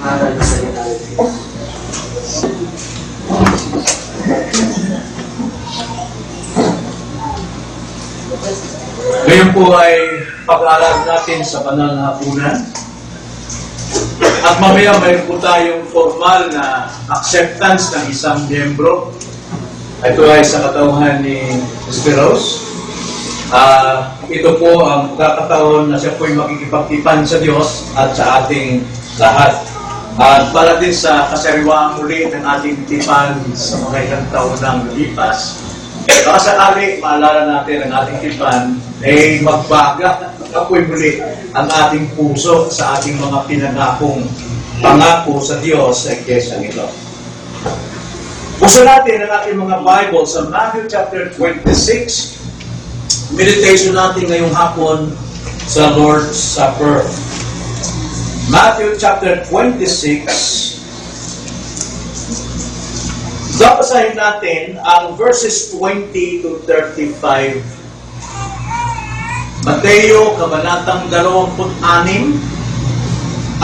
aral na salita ng Diyos. Ngayon po ay pag-aaral natin sa banal na hapunan. At mamaya mayroon po tayong formal na acceptance ng isang miyembro. Ito ay sa katauhan ni Mr. Rose. Ito po ang kakataon na siya po ay makikipagtipan sa Diyos at sa ating lahat. At para din sa kasariwang muli ng ating tipan sa mga ilang taon ng lumipas, baka sakali maalala natin ang ating tipan ay magbaga apoy muli ang ating puso sa ating mga pinangakong pangako sa Diyos sa Iglesia nito. Puso natin ang ating mga Bible sa Matthew chapter 26. Meditation natin ngayong hapon sa Lord's Supper. Matthew chapter 26. Babasahin natin ang verses 20 to 35. Mateo, kabanatang 26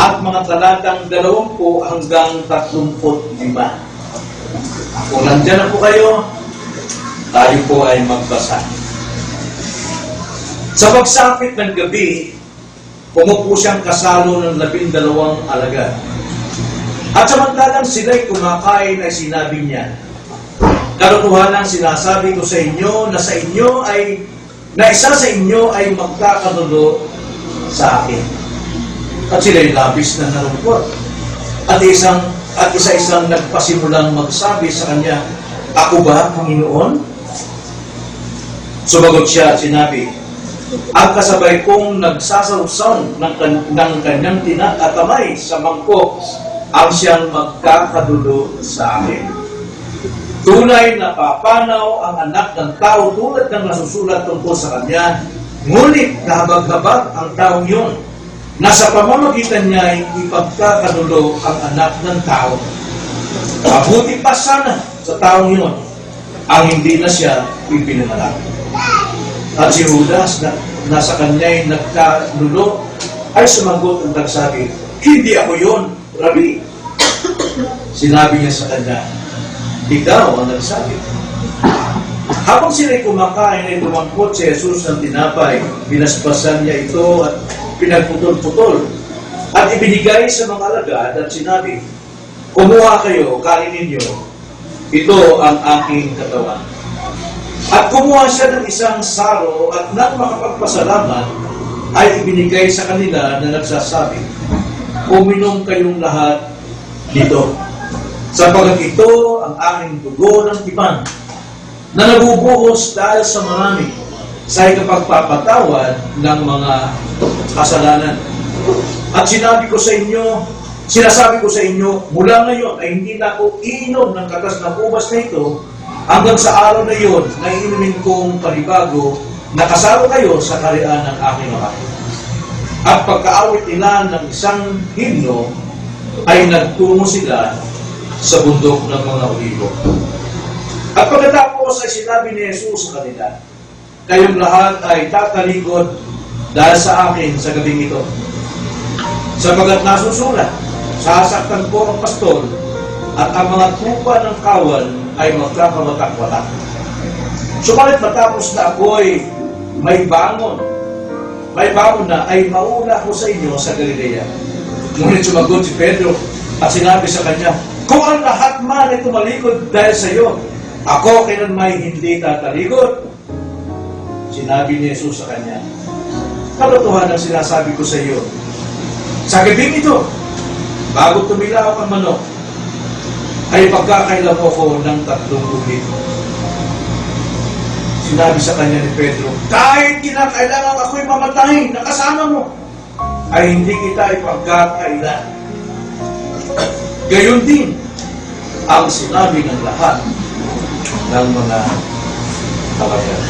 at mga talatang 20 hanggang 35. Kung nandyan na po kayo, tayo po ay magbasa. Sa pagsapit ng gabi, pumupo siyang kasalo ng 12 alagad. At samantalang sila'y kumakain ay sinabi niya, "Kalokohan ang sinasabi ko sa inyo na isa sa inyo ay magkakadulo sa akin." At sila'y labis na nalungkot. At isa-isang nagpasimulang magsabi sa kanya, "Ako ba, Panginoon?" Sumagot siya at sinabi, "Ang kasabay kong nagsasawsaw ng kanyang tinakatamay sa mangkok ang siyang magkakadulo sa akin. Tunay na papanaw ang anak ng tao tulad ng nasusulat tungkol sa kanya, ngunit kahabag-habag ang taong yun. Nasa pamamagitan niya ay ipagkakadulo ang anak ng tao. Mabuti pa sana sa taong yun ang hindi na siya ipinanganak." At si Judas na nasa kanya'y nagkadulo ay sumagot at nagsabi, "Hindi ako yun, Rabi." Sinabi niya sa kanya, "Ikaw ang nagsabi." Habang sila'y kumakain ay tumangkot si Jesus ng tinapay, binasbasan niya ito at pinagputol-putol at ibinigay sa mga alagad at sinabi, "Kumuha kayo, kain ninyo, ito ang aking katawan." At kumuha siya ng isang saro at nang makapagpasalamat ay ibinigay sa kanila na nagsasabi, "Uminom kayong lahat dito, sapagkat ito ang aking dugo ng tipan na nabubuhos dahil sa marami sa ikapagpapatawad ng mga kasalanan. At sinasabi ko sa inyo, mula ngayon ay hindi na ako iinom ng katas ng ubas na ito hanggang sa araw na iyon na iinumin kong panibago na kasalo kayo sa kaharian ng aking Ama." At pagkaawit nila ng isang himno, ay nagtungo sila sa bundok ng mga Olibo. At pagkatapos ay sinabi ni Jesus sa kanila, "Kayong lahat ay tatalikod dahil sa akin sa gabing ito. Sapagkat nasusulat, sasaktan ko ang pastol at ang mga tupa ng kawan ay magkakawatak-watak. Subalit matapos na ako'y may bangon na ay mauna ko sa inyo sa Galilea." Ngunit sumagot si Pedro at sinabi sa kanya, "Kung ang lahat man ay tumalikod dahil sa iyo, ako kailan may hindi tatalikod?" Sinabi ni Jesus sa kanya, "Kalokohan ang sinasabi ko sa iyo. Sa gabing ito, bago tumilaw ang manok, ay pagkakailan mo ko ng 3 ulit." Sinabi sa kanya ni Pedro, "Kahit kinakailangan ako'y mamatayin na kasama mo, ay hindi kita ipagkakailan." Gayon din ang sinabi ng lahat ng mga alagad.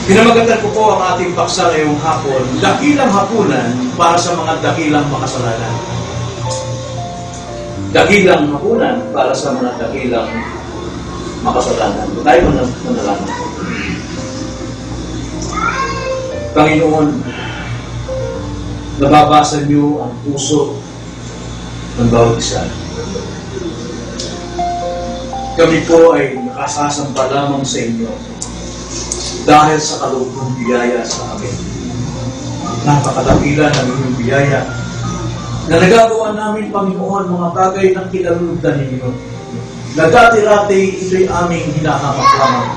Pinamagatan ko po ang ating paksa ngayong hapon, dakilang hapunan para sa mga dakilang makasalanan. Dakilang hapunan para sa mga dakilang makasalanan. Tayo manalangin. Panginoon, nababasa niyo ang puso ng bawat isa. Kami po ay nakasasamba lamang sa inyo dahil sa kaloob ng biyaya sa amin. Napakadakila ng inyong biyaya na nagagawa namin, Panginoon, mga bagay ng kinalulugdan ninyo. Na dati-rati ito'y aming hinahamak lamang.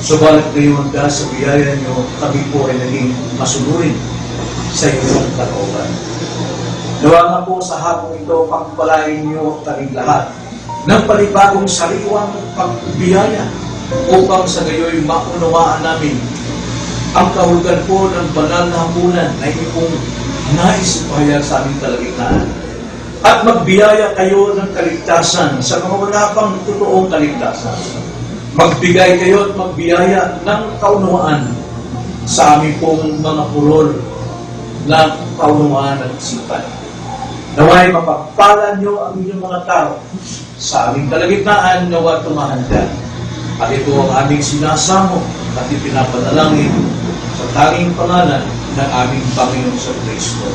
Subalit ngayon, dahil sa biyaya nyo, kami po ay naging masunurin sa inyong kalooban. Nawa nga po sa hapong ito, pagpalain nyo kaming lahat ng panibagong sariwang pagbiyaya upang sa gayoy maunawaan namin ang kahulugan po ng banal na hapunan na inyong nais ipahayag sa aming kalagitnaan. At magbiyaya kayo ng kaligtasan sa mga wala pang totoong kaligtasan. Magbigay kayo at magbiyaya ng kaunawaan sa aming pong mga purol na kaunawaan at isipan. Naway mapagpala nyo ang inyong mga tao sa aming kalagitnaan, nawa tumahanda. At ito ang aming sinasamo at ipinapanalangin sa tanging pangalan ng aming Panginoon sa Kristo.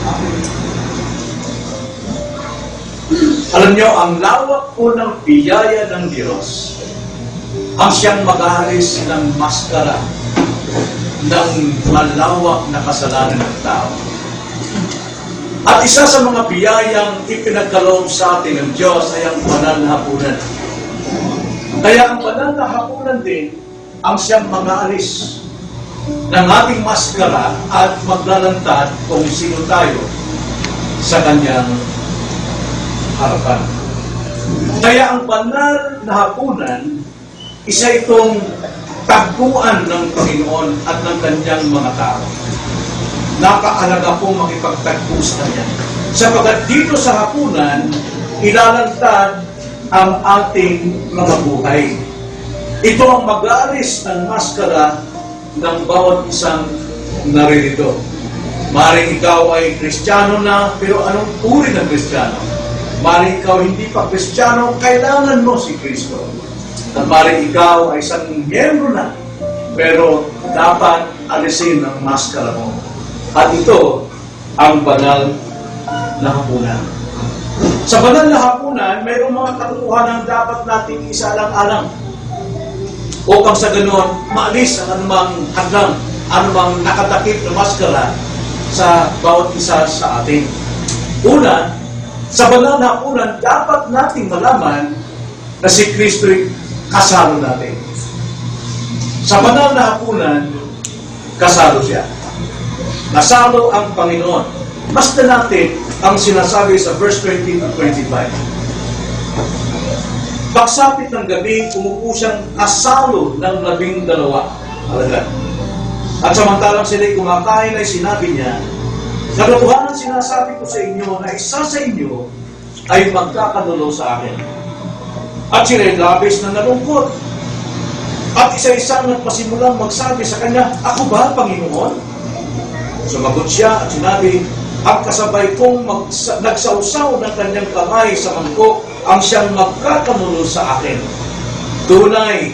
Amen. Alam nyo, ang lawak po ng biyaya ng Diyos ang siyang mag-aalis ng maskara ng malawak na kasalanan ng tao. At isa sa mga biyayang ipinagkaloob sa atin ng Diyos ay ang banal na hapunan. Kaya ang banal na hapunan din ang siyang mag-aalis ng ating maskara at maglalantad kung sino tayo sa kanyang harapan. Kaya ang banal na hapunan, isa itong tagpuan ng Panginoon at ng kanyang mga tao. Napakalaga pong makipagtagpo sa Kanya. Sapagkat dito sa hapunan, ilalantad ang ating mga buhay. Ito ang mag-aalis ng maskara ng bawat isang naririto. Maring ikaw ay Kristiyano na, pero anong uri ng Kristiyano? Maring ikaw hindi pa Kristiyano, kailangan mo si Kristo. At maring ikaw ay isang miyembro na, pero dapat alisin ang maskara mo. At ito ang banal na hapunan. Sa banal na hapunan, mayroong mga katotohanan dapat nating isaalang-alang upang sa ganoon, maalis ang anumang hadlang, anumang nakatakip na maskara sa bawat isa sa atin. Una, sa banal na hapunan, dapat nating malaman na si Kristo'y kasalo natin. Sa banal na hapunan, kasalo siya. Nasalo ang Panginoon. Basta natin ang sinasabi sa verse 20 to 25. Pagsapit ng gabi, umupo siyang kasalo ng 12. Alaga. At samantalang sila'y kumakain ay sinabi niya, "Katotohanan sinasabi ko sa inyo na isa sa inyo ay magkakanulo sa akin." At sila'y labis na nalungkot. At isa-isang nagpasimulang magsabi sa kanya, "Ako ba, Panginoon?" Sumagot siya at sinabi, "Ang kasabay kong nagsausaw ng kanyang kamay sa mangkok ang siyang magkakanulo sa akin. Tunay,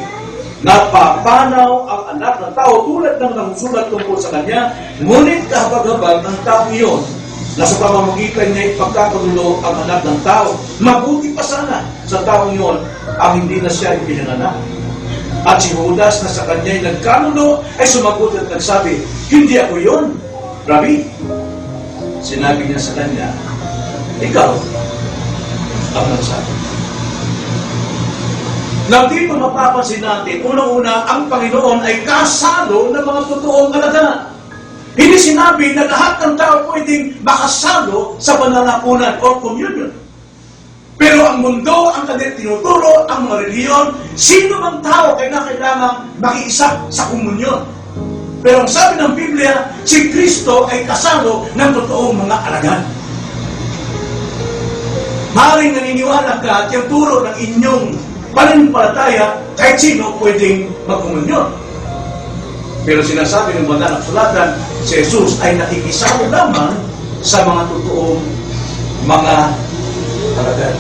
napapanaw ang anak ng tao tulad ng nangsulat tungkol sa kanya, ngunit kahabag-habag ng tao iyon na sa pamamagitan niya ipagkakanulo ang anak ng tao. Mabuti pa sana sa taong iyon ang hindi na siya ipinanganak." At si Judas na sa kanya'y nagkanulo ay sumagot at nagsabi, "Hindi ako yun, Rabbi." Sinabi niya sa kanya, "Ikaw ang nagsabi." Na dito mapapansin natin, unang-una, ang Panginoon ay kasalo ng mga totoong alagad. Hindi sinabi na lahat ng tao pwedeng makasalo sa pananapunan o communion. Pero ang mundo, ang kanyang tinuturo, ang mga reliyon, sino mang tao kailangang makiisa sa komunyon. Pero ang sabi ng Biblia, si Kristo ay kasalo ng totoong mga alagad. Maaaring naniniwala ka at yung turo ng inyong pananampalataya, kahit sino pwedeng magkomunyon. Pero sinasabi ng banal na kasulatan, si Jesus ay nakikisalo lamang sa mga totoong mga alagad.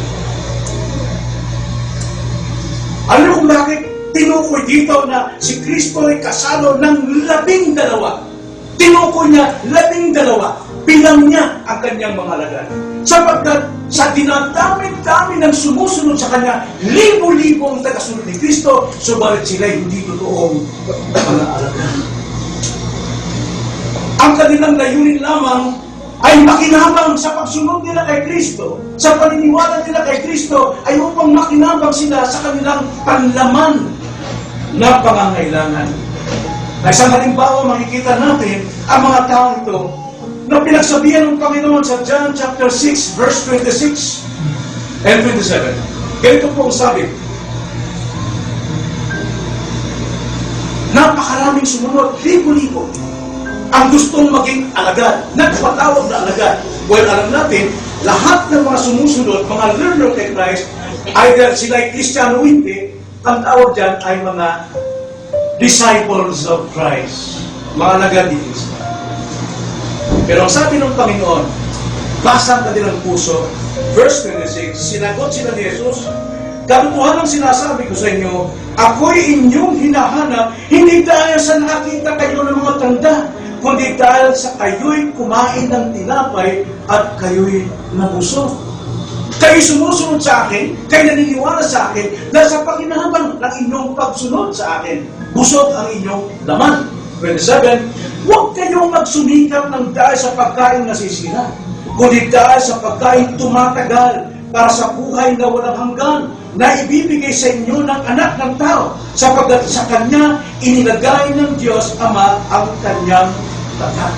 Alam mo kung bakit tinukoy dito na si Kristo ay kasalo ng 12? Tinukoy niya 12. bilang niya ang kanyang mga alagad. Sapagkat sa dinadami-dami ng sumusunod sa kanya, libo-libo ang tagasunod ni Kristo, subalit sila hindi totoong mga alagad. Ang kanilang layunin lamang ay makinabang sa pagsunod nila kay Kristo, sa paniniwala nila kay Kristo, ay upang makinabang sila sa kanilang panlaman na pangangailangan. Na isang halimbawa, makikita natin ang mga tao ito na pinagsabihan ng Panginoon sa John chapter 6, verse 26 and 27. Ganito po ang sabi. Napakaraming sumunod, libo-libo ang gustong maging alagad, nagpatawag na alagad. Well, alam natin, lahat ng mga sumusunod, mga learner kay Christ, either sila ay Kristiyano o hindi, ang tawag dyan ay mga disciples of Christ, mga alagad ni Kristo. Pero ang sabi ng Panginoon, basa ang kanilang puso, verse 26, sinagot sila ni Jesus, katotohanan ang sinasabi ko sa inyo, ako'y inyong hinahanap, hindi dahil sa nakakita kayo ng mga tanda, kundi dahil sa kayo'y kumain ng tinapay at kayo'y nabusog. Kayo sumusunod sa akin, kayo naniniwala sa akin, dahil sa pakinahabang ng inyong pagsunod sa akin, busog ang inyong laman. 27, huwag kayong magsumikap ng dahil sa pagkain nasisira, kundi dahil sa pagkain tumatagal para sa buhay na walang hanggan, na ibibigay sa inyo ng anak ng tao, sapagkat sa kanya inilagay ng Diyos Ama ang kanyang tatak.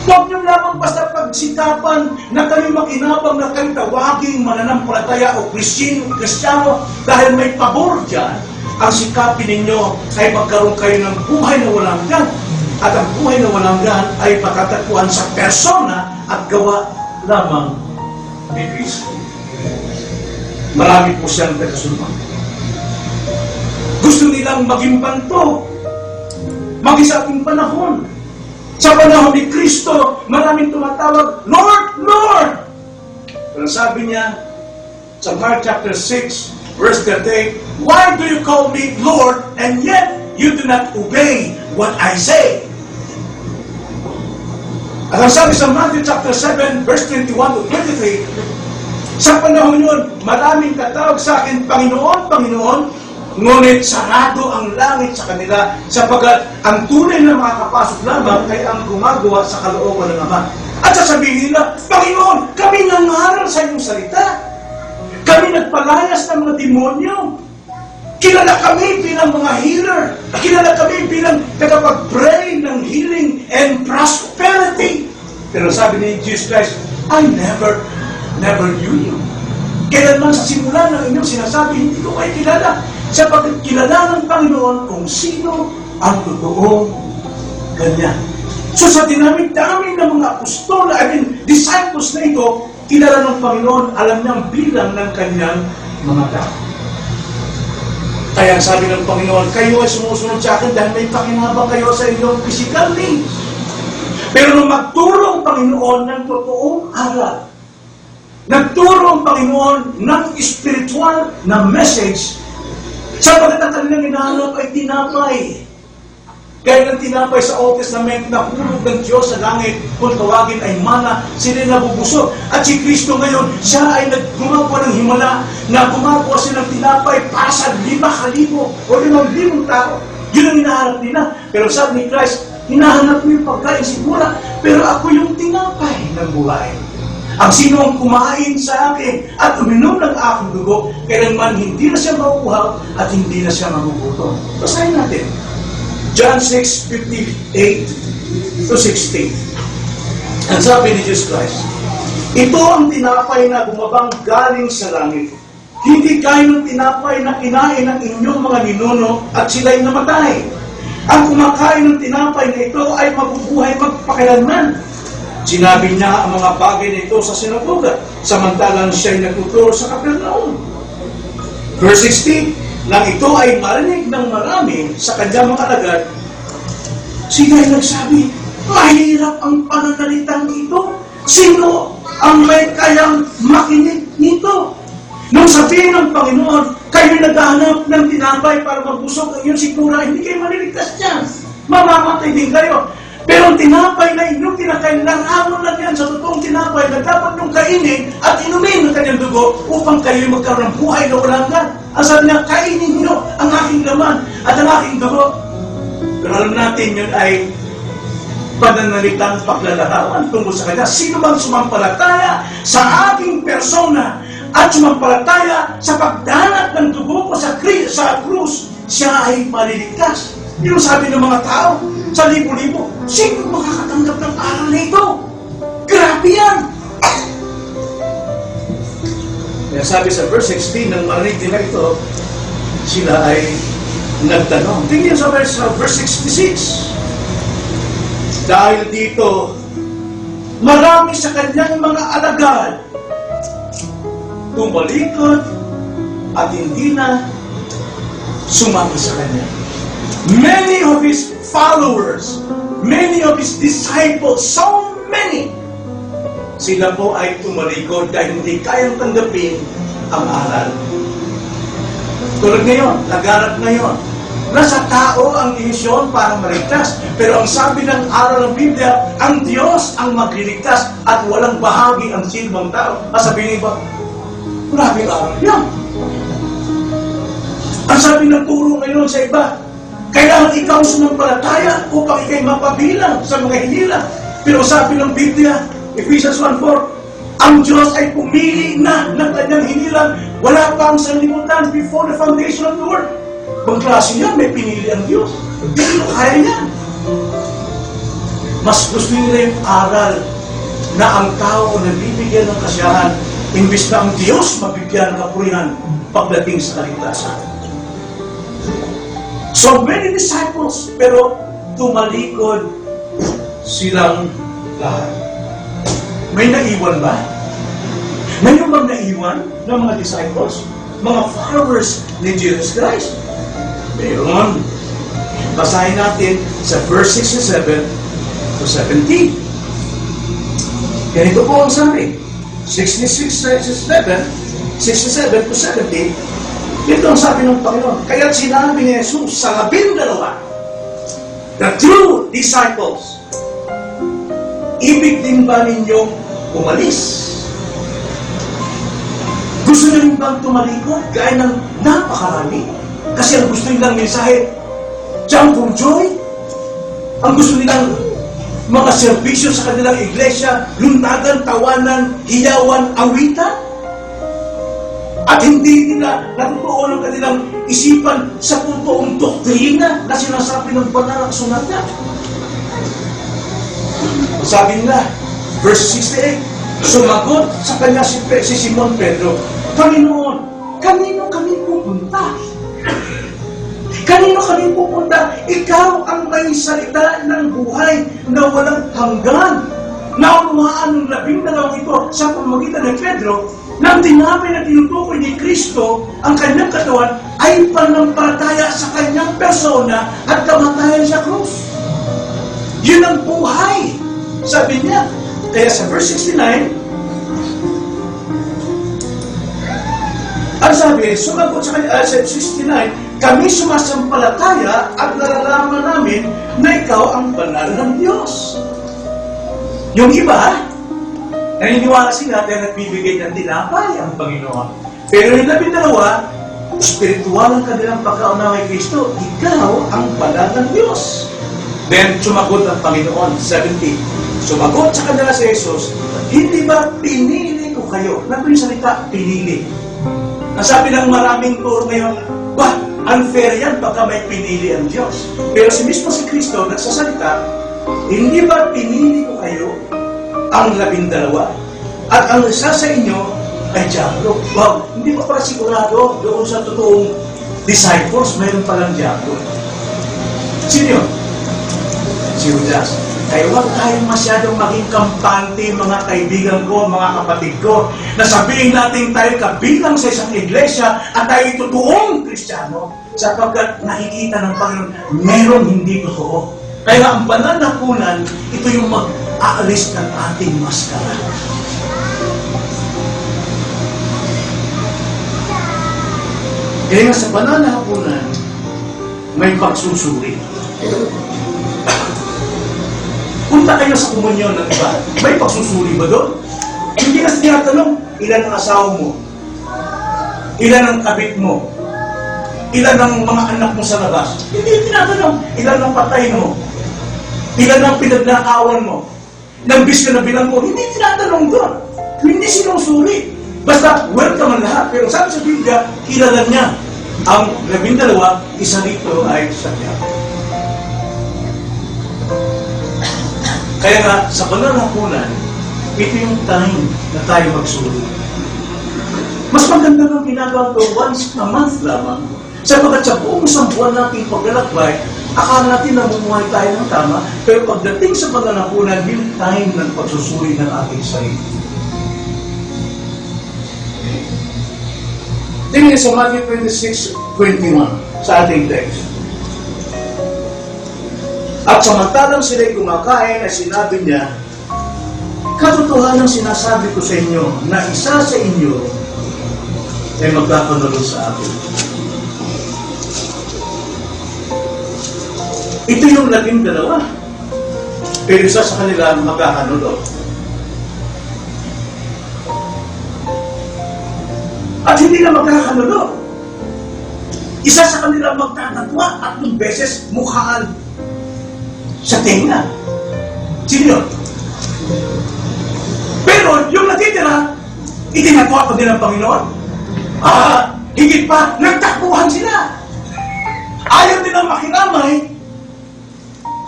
Huwag niyo lamang basta pagsikapan na kayo makinabang na kayo tawaging mananampalataya o Kristiyano dahil may pabor dyan. Ang sikapin ninyo ay magkaroon kayo ng buhay na walang hanggan. At ang buhay na walang hanggan ay matatagpuan sa persona at gawa lamang ni Kristo. Marami po siyang tagasunod. Gusto nilang maging banto, maging sa ating panahon. Sa panahon ni Kristo, maraming tumatawag, Lord, Lord! Pero sabi niya, sa Mark chapter 6, verse 38, why do you call me Lord, and yet you do not obey what I say? At ang sabi sa Matthew chapter 7, verse 21 to 23, sa panahon yun, maraming tatawag sa akin, Panginoon, Panginoon, ngunit sarado ang langit sa kanila, sapagkat ang tunay na makakapasok lamang ay ang gumagawa sa kalooban ng Ama. At sasabihin nila, Panginoon, kami nangaral sa iyong salita. Kami nagpalayas ng mga demonyo. Kilala kami bilang mga healer. Kilala kami bilang tagapag-pray ng healing and prosperity. Pero sabi ni Jesus Christ, I never knew you. Kailanman sa simula ng inyong sinasabi, hindi ko kayo kilala. Sapagkat kilala ng Panginoon kung sino ang totoong ganyan. So sa dinamit-dami ng mga apostol, disciples na ito, kilala ng Panginoon, alam niyang bilang ng kanyang mga tao. Kaya sabi ng Panginoon, kayo ay sumusunod sa akin dahil may pakinabang kayo sa inyong physical needs. Pero nung magturo ang Panginoon ng totoong aral, nagturo ang Panginoon ng spiritual na message, sapagkat ang kanilang hinahanap ay tinapay. Kaya ng tinapay sa Old Testament na hulog ng Diyos sa langit, kung tawagin ay mana, sila nabubusog. At si Kristo ngayon, siya ay gumagawa ng himala, na gumagawa siya ng tinapay para sa 5,000 o 5,000 tao. Yun ang hinahanap nila. Pero sabi ni Christ, hinahanap mo yung pagkain sigura, pero ako yung tinapay ng buhay. Ang sino ang kumain sa akin at uminom ng aking dugo, kailanman hindi na siya mauuhaw at hindi na siya magugutom. Basahin natin. John 6:58 to 16. Ang sabi ni Jesus Christ, ito ang tinapay na bumabang galing sa langit. Hindi kayo ng tinapay na kinain ng inyong mga ninuno at sila'y namatay. Ang kumakain ng tinapay na ito ay mabubuhay magpakailanman. Sinabi niya ang mga bagay na ito sa sinagoga, samantalang siya'y nagtuturo sa Capernaum. Verse 16, nang ito ay marinig ng marami sa kanyang mga alagad, sila'y nagsabi, mahirap ang pananalitang ito. Sino ang may kayang makinig nito? Nung sabihin ng Panginoon, kayo naghahanap ng tinapay para magbusog ang iyong sikura, hindi kayo maliligtas dyan. Mamamatay din kayo. Pero ang tinapay na inyong kinakain, naramon lang yan sa totoong tinapay na dapat niyong kainin at inumin ng kanyang dugo upang kayo magkaroon ng buhay na walang hanggan. Ang sabi niya, kainin niyo ang aking laman at ang aking dugo. Pero alam natin yun ay pananalitang paglalarawan tungkol sa kanya. Sino bang sumampalataya sa aking persona at sumampalataya sa pagdanat ng dugo ko sa krus, siya ay maliligtas. Yung sabi ng mga tao sa libo-libo, sino makakatanggap ng aral na ito? Grabe yan! Kaya sabi sa verse 16, nang marinig nila ito, sila ay nagtanong. Tingnan sa verse 66. Dahil dito, marami sa kanyang mga alagad tumalikod at hindi na sumama sa kanya. Many of his followers, many of his disciples, so many, sila po ay tumalikod dahil hindi kayang tanggapin ang aral. Tulad ngayon, laganap ngayon, nasa tao ang desisyon para maligtas. Pero ang sabi ng aral ng Biblia, ang Diyos ang magliligtas at walang bahagi ang silbang tao. Masabihin ba, maraming aral yan. Ang sabi ng turo ngayon sa iba, kailangan ikaw sumampalataya upang ikay mapabilang sa mga hinila. Pero sabi ng Biblia, Ephesians 1:4, ang Diyos ay pumili na ng kanyang hinilang wala pang sanlibutan before the foundation of the world. Kung klase yan, may pinili ang Diyos. Hindi kaya yan. Mas gusto nila yung aral na ang tao na bibigyan ng kasiyahan imbis na ang Diyos mabigyan ng kapurihan pagdating sa kaligtasan. So many disciples, pero tumalikod silang lahat. May naiwan ba? Mayroon bang naiwan ng mga disciples? Mga followers ni Jesus Christ? Mayroon. Basahin natin sa verse 67 to 70. Ganito po ang sabi. 67 to 70. Ito ang sabi ng Panginoon. Kaya't sinabi ni Jesus sa 12, the true disciples, ibig din ba ninyong umalis? Gusto nyo rin bang tumalikod? Gaya ng napakarami. Kasi ang gusto nilang mensahe, jump for joy. Ang gusto nilang mga serbisyo sa kanilang iglesia, lundagan, tawanan, hiyawan, awitan. At hindi nila natutuon ang kanilang isipan sa totoong doktrina na sinasabi ng banal na kasulatan. Sabi nila, verse 68, sumagot sa kanya si Simon Pedro, Panginoon, kanino kami pupunta? Kanino kami pupunta? Ikaw ang may salita ng buhay na walang hanggan. Naunawaan ng 12 ito sa pamamagitan ng Pedro nang tinapay na tinutukoy ni Kristo ang kanyang katawan ay pananampalataya sa kanyang persona at kamatayan sa krus. Yun ang buhay, sabi niya. Kaya sa verse 69, ang sabi, sumagot sa kanya, sa 69, kami sumasampalataya at nalalaman namin na ikaw ang banal ng Diyos. Yung iba, naniniwala sila dahil nagbibigay ng tinapay ang Panginoon. Pero yung 12, spiritual ang kanilang pagkaunawa kay Kristo, ikaw ang banal ng Diyos. Then, sumagot ang Panginoon, 70. Sumagot sa kanila si Jesus, hindi ba pinili ko kayo? Ano yung salita? Pinili. Ang sabi ng maraming turo ngayon, unfair yan baka may pinili ang Diyos. Pero si mismo si Kristo nagsasalita, hindi ba pinili ko kayo ang 12 at ang isa sa inyo ay diablo? Wow, hindi pa pala sigurado doon sa totoong disciples, mayroon palang diablo. Sino yun? Si Judas. Kaya huwag tayong masyadong maging kampante, mga kaibigan ko, mga kapatid ko, na sabihin natin tayo kabilang sa isang iglesia at tayo totoong Kristiyano sapagkat nakikita ng Panginoon, meron hindi totoo. Kaya ang banal na hapunan, ito yung mag-aalis ng ating maskara. Kaya sa banal na hapunan, may pagsusuri. Punta kayo sa komunyon ng iba. May pagsusuri ba doon? Hindi na tinatanong, ilan ang asawa mo? Ilan ang kabit mo? Ilan ang mga anak mo sa labas? Hindi tinatanong, ilan ang patay mo? Ilan ang pinagnakawan mo? Nambis ka na bilang mo? Hindi tinatanong doon. Hindi sinusuri. Basta, welcome ang lahat. Pero sabi sa Biblia, kilala niya. Ang 12, isa rito ay Santiago. Kaya nga, sa pananahunan, ito yung time na tayo magsuri. Mas maganda ng ginagawa ito once a month lamang. Sapagkat sa buong isang buwan nating paglalakbay, akala natin namumuhay tayo ng tama, pero pagdating sa pananahunan, yung time ng pagsusuri ng ating sarili. Tingnan sa Matthew 26:21 sa ating text. At samantalang sila'y kumakain, ay sinabi niya, katotohanan sinasabi ko sa inyo na isa sa inyo ay magkakanulo sa akin. Ito yung 12, pero isa sa kanila magkakanulo. At hindi na magkakanulo. Isa sa kanila magtatatwa at 3 beses mukhaan sa tenga. Sino yun? Pero yung natitira, itinatwa pa din ng Panginoon. Higit pa, nagtakbuhan sila. Ayaw nilang makiramay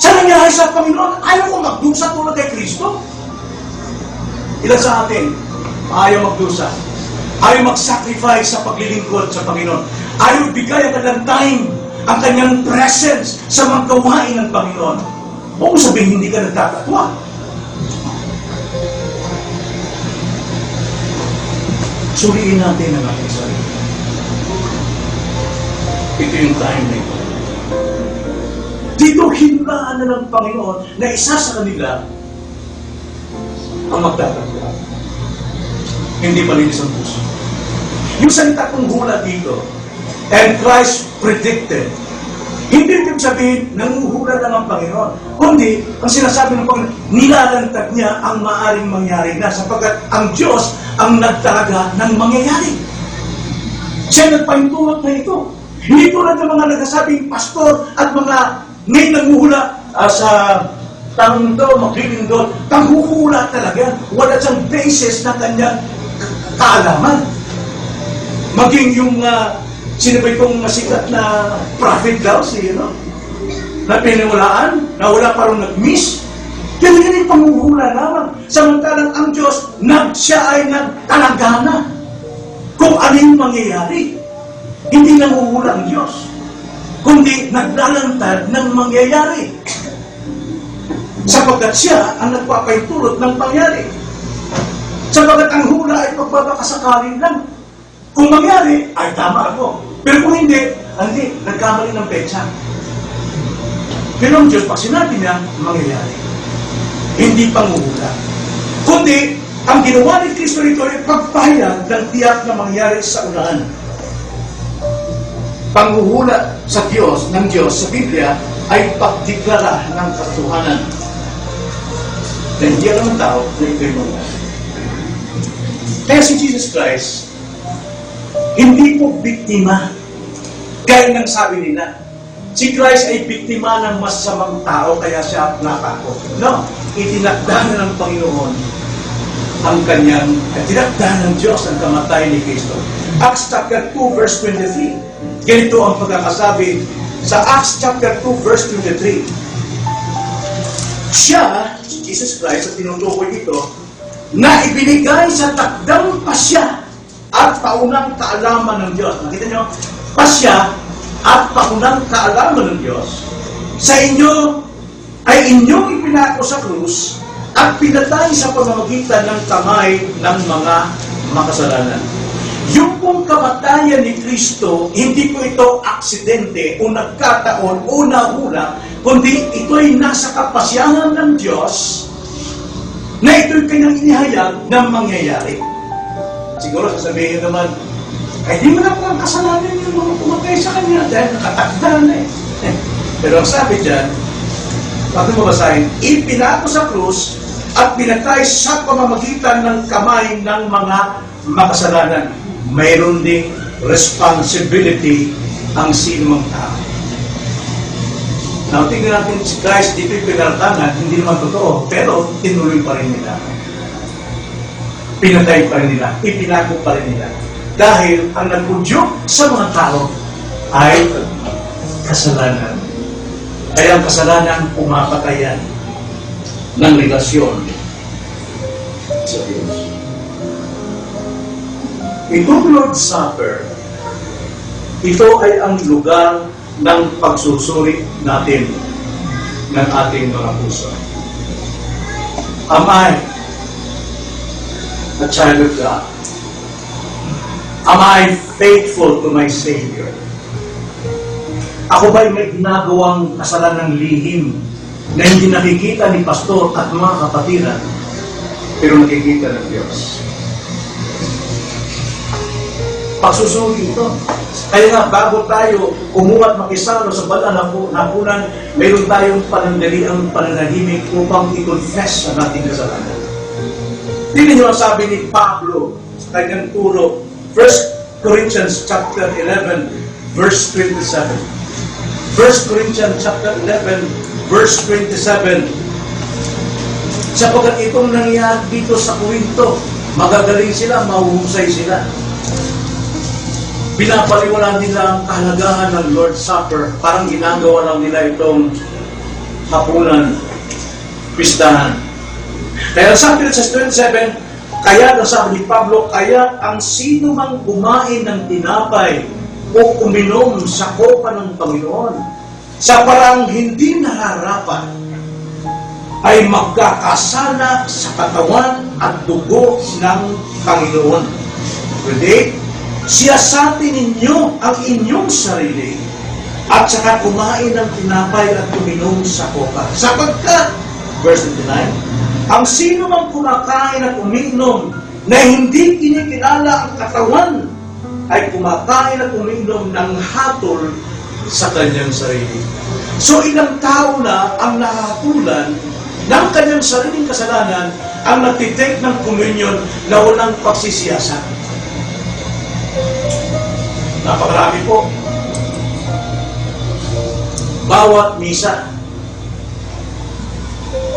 sa nangyari sa Panginoon. Ayaw ko magdusa tulad kay Kristo. Ilan sa atin, ayaw magdusa. Ayaw mag-sacrifice sa paglilingkod sa Panginoon. Ayaw bigay ang kanyang time, ang kanyang presence sa mga gawain ng Panginoon. Huwag mo sabihin hindi ka nagtatatwa. Suriin natin ang ating sarili. Ito yung time na ito. Dito hinulaan na ng Panginoon na isa sa kanila ang magtatatwa. Hindi malinis ang puso. Yung salita kong hula dito, and Christ predicted, hindi ibig sabihin, nanguhula lang ang Panginoon. Kundi, ang sinasabi ng Panginoon, nilalantad niya ang maaring mangyari na sapagkat ang Diyos ang nagtalaga ng mangyayari. Siya nagpahintulot na ito. Hindi tulad ng mga nagsasabing pastor at mga ngayon nanguhula sa tanong daw, maglilindol, tanghuhula talaga. Wala siyang basis na kanyang kaalaman. Maging yung sino ba itong masikat na prophet daw, na piniwalaan, na wala parang nag-miss. Yan yung panguhula naman. Samantalang ang Diyos, siya ay nagtalaga na kung ano yung mangyayari. Hindi nanguhula ang Diyos, kundi naglalantad ng mangyayari. Sapagkat siya ang nagpapahintulot ng pangyari. Sapagkat ang hula ay pagbabakasakali lang. Kung mangyari, ay tama ako. Pero kung hindi, nagkamali ng petsa. Pero ang Diyos, pag sinabi niya, mangyayari. Hindi panguhula. Kundi, ang ginawa ni Kristo rito ay pagpahayag ng tiyak na mangyayari sa unahan. Panghuhula sa Diyos, ng Diyos sa Biblia, ay pagdeklara ng katotohanan. Na hindi alam ng tao na ito'y mangyayari. Kaya si Jesus Christ, hindi po biktima. Gaya ng sabi nila, si Christ ay biktima ng masamang tao kaya siya natakot. No, itinakda na ng Panginoon ang kanyang, itinakda ng Diyos ang kamatay ni Kristo. Acts chapter 2 verse 23. Ganito ang pagkakasabi sa Acts chapter 2 verse 23. Siya, Jesus Christ, at tinutukoy ito, na ibinigay sa takdang pasya at paunang kaalaman ng Diyos. Nakita nyo? Pasya at paunang kaalaman ng Diyos. Sa inyo ay inyong ipinako sa krus at pinatay sa pamamagitan ng kamay ng mga makasalanan. Yung pong kamatayan ni Kristo, hindi po ito aksidente o nagkataon o nahula, kundi ito'y nasa kapasyahan ng Diyos na ito'y kanyang inihayag na mangyayari. Siguro sasabihin naman, ay di mo na po ang kasalanan yung mga pumatay sa kanya dahil nakatakda na eh. Pero ang sabi dyan, Pag mabasahin, ipinato sa krus at pinatay sa pamamagitan ng kamay ng mga makasalanan. Mayroon ding responsibility ang sinumang tao. Now, tingnan natin si Christ dito yung pinaratangan, hindi naman totoo, pero tinuloy pa rin nila. Pinatay pa rin nila, ipinato pa rin nila. Dahil ang nagpudyok sa mga tao ay kasalanan. Kaya ang kasalanan pumapatayan ng relasyon sa Diyos. Itong Lord's Supper, ito ay ang lugar ng pagsusuri natin ng ating mga puso. Am I a child of God? Am I faithful to my Savior? Ako ba'y may ginagawang kasalanang lihim na hindi nakikita ni pastor at mga kapatiran, pero nakikita ng Diyos? Pagsusuri ito. Kaya nga, bago tayo kumuha at makisalo sa banal na hapunan, mayroon tayong panandaliang pananahimik upang i-confess ang ating kasalanan. Tingnan niyo ang sabi ni Pablo sa kanyang turo, 1 Corinthians chapter 11, verse 27. 1 Corinthians chapter 11, verse 27. Sapagkat itong nangyari dito sa Korinto, magagaling sila, mahuhusay sila. Pinapaliwalaan nila ang kahalagahan ng Lord's Supper. Parang ginagawa lang nila itong hapunan, pistahan. Kaya sa 27, kaya sabi ni Pablo, kaya ang sino mang kumain ng tinapay o uminom sa kopa ng Panginoon sa parang hindi nararapat ay magkakasala sa katawan at dugo ng Panginoon. Kundi, siyasatin ninyo ang inyong sarili at saka kumain ng tinapay at uminom sa kopa. Sapagkat, verse 29, ang sino mang kumakain at uminom na hindi kinikilala ang katawan ay kumakain at uminom ng hatol sa kanyang sarili. So ilang tao na ang nahatulan ng kanyang sariling kasalanan ang nagtitake ng communion na walang pagsisiyasat. Napakarami po. Bawat misa.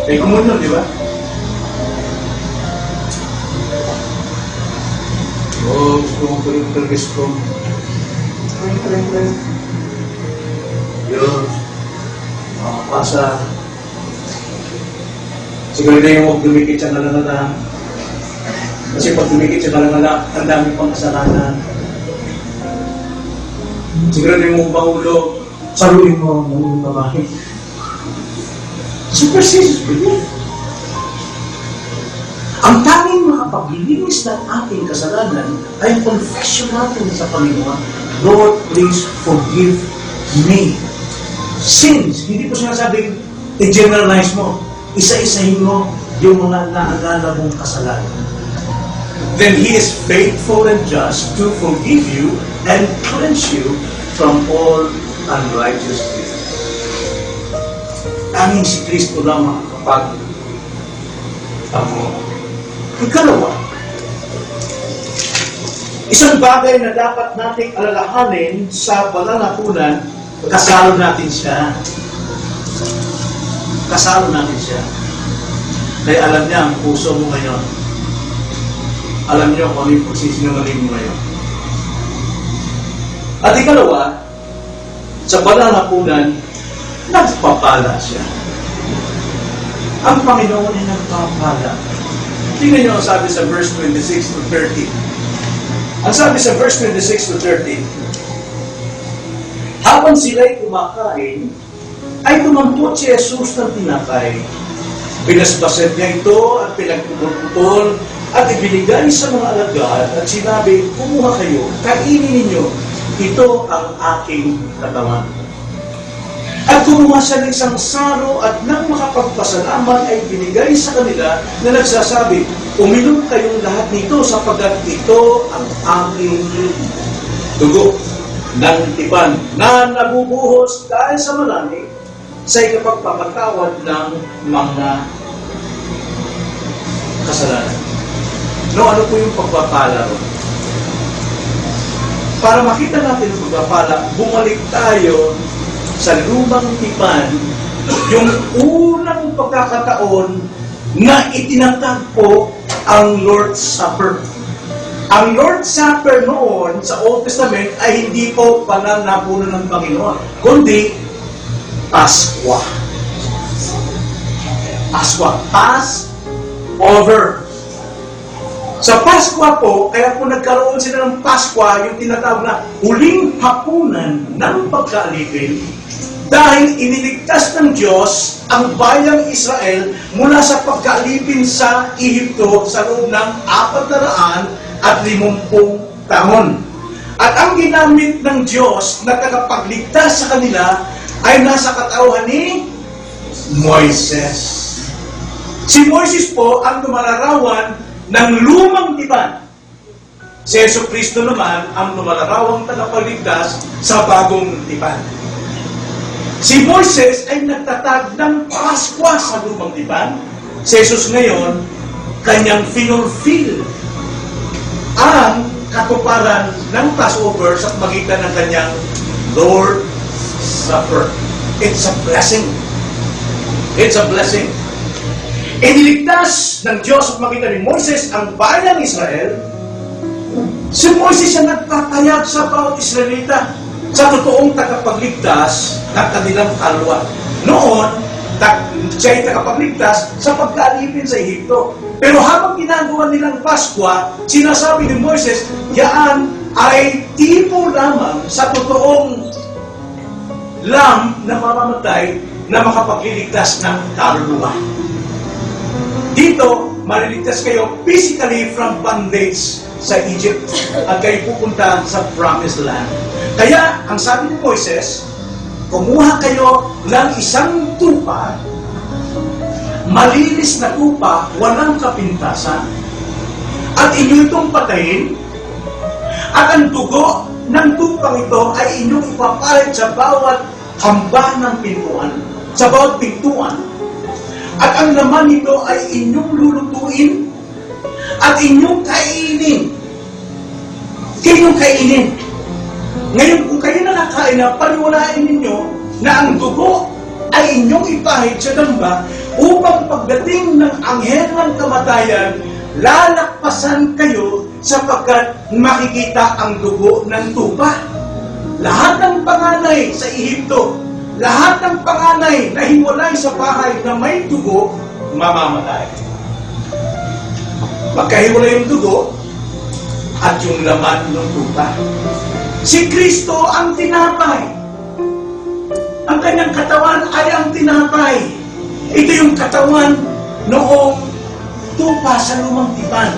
May communion, di ba? Oh, gusto mong tuloy-tuloy ko. Yun. Makapasa. Siguro na yung huwag dumikit sa nalalala. Kasi pag dumikit sa nalalala, ang dami pang kasalanan. Siguro na yung huwag mahulog. Saluin mo ang babae. Superstitious belief. Ang tanging makapaglilinis ng ating kasalanan ay confession natin sa Panginoon, Lord, please forgive me. Sins, hindi po sinasabing i-generalize mo. Isa-isahin mo yung mga naalala mong kasalanan. Then He is faithful and just to forgive you and cleanse you from all unrighteousness. Tanging si Kristo lamang kapag ako. Ikalawa, isang bagay na dapat nating alalahanin sa banal na hapunan, kasalo natin siya. Kasalo natin siya. Kaya alam niya ang puso mo ngayon. Alam niyo kung ano yung pagsisinungaling mo ngayon. At ikalawa, sa banal na hapunan, nagpapala siya. Ang Panginoon ay nagpapala. Tingnan niyo ang sabi sa verse 26 to 30. Ang sabi sa verse 26 to 30, habang sila'y kumakain, ay tumampot si Jesus ng tinapay. Pinasbaset niya ito at pinagpuputol at ibinigay sa mga alagad at sinabi, kumuha kayo, kainin ninyo, ito ang aking katawan. At kumuha siya ng isang saro at nang makapagpasalamat ay binigay sa kanila na nagsasabi, uminom kayong lahat nito sapagkat ito ang aking dugo ng tipan na nabubuhos dahil sa marami sa ikapagpapatawad ng mga kasalanan. No, ano po yung pagpapala ron? Para makita natin yung pagpapala, bumalik tayo sa lumang tipan, yung unang pagkakataon na itinatag po ang Lord's Supper. Ang Lord's Supper noon sa Old Testament ay hindi po pananapunan ng Panginoon, kundi Paskwa. Paskwa. Passover. Sa Paskwa po, kaya po nagkaroon sila ng Paskwa, yung tinatawag na huling hapunan ng pagkaalipin, dahil iniligtas ng Diyos ang bayang Israel mula sa pagkaalipin sa Ehipto sa loob ng 450 taon. At ang ginamit ng Diyos na tagapagligtas sa kanila ay nasa katauhan ni Moises. Si Moises po ang lumalarawan ng lumang tipan. Si Jesucristo naman ang lumalarawang tagapagligtas sa bagong tipan. Si Moises ay nagtatag ng Paskwa sa lumang tipan. Si Jesus ngayon, kanyang finulfill ang katuparan ng Passover sa magitan ng kanyang Lord Supper. It's a blessing. It's a blessing. Iniligtas ng Diyos at magitan ni Moises ang bayang Israel. Si Moises ang nagpapayag sa bawat Israelita sa totoong tagapagligtas ng kanilang kalwa. Noon, siya ay tagapagligtas sa pagkaalipin sa Ehipto. Pero habang ginagawa nilang Paskwa, sinasabi ni Moises, yaan ay tipo lamang sa totoong lamb na mamamatay na makapagliligtas ng kaluluwa. Dito, maliligtas kayo physically from bondage sa Egypt at kayo pupunta sa Promised Land. Kaya, ang sabi ni Moises, kumuha kayo ng isang tupa, malinis na tupa, walang kapintasan, at inyo itong patayin, at ang dugo ng tupang ito ay inyong ipapalit sa bawat hamba ng pintuan, sa bawat pintuan, at ang laman nito ay inyong lulutuin at inyong kainin. Inyong kainin. Ngayon, kung kayo nakakain na, paniwalain ninyo na ang dugo ay inyong ipahid sa damba upang pagdating ng anghel ng kamatayan, lalakpasan kayo sapagkat makikita ang dugo ng tupa. Lahat ng panganay sa Ehipto, lahat ng panganay na hiwalay sa bahay na may dugo, mamamatay. Magkahiwalay yung dugo at yung laman ng tupa. Si Kristo ang tinapay. Ang kanyang katawan ay ang tinapay. Ito yung katawan noong tupa sa lumang tipan.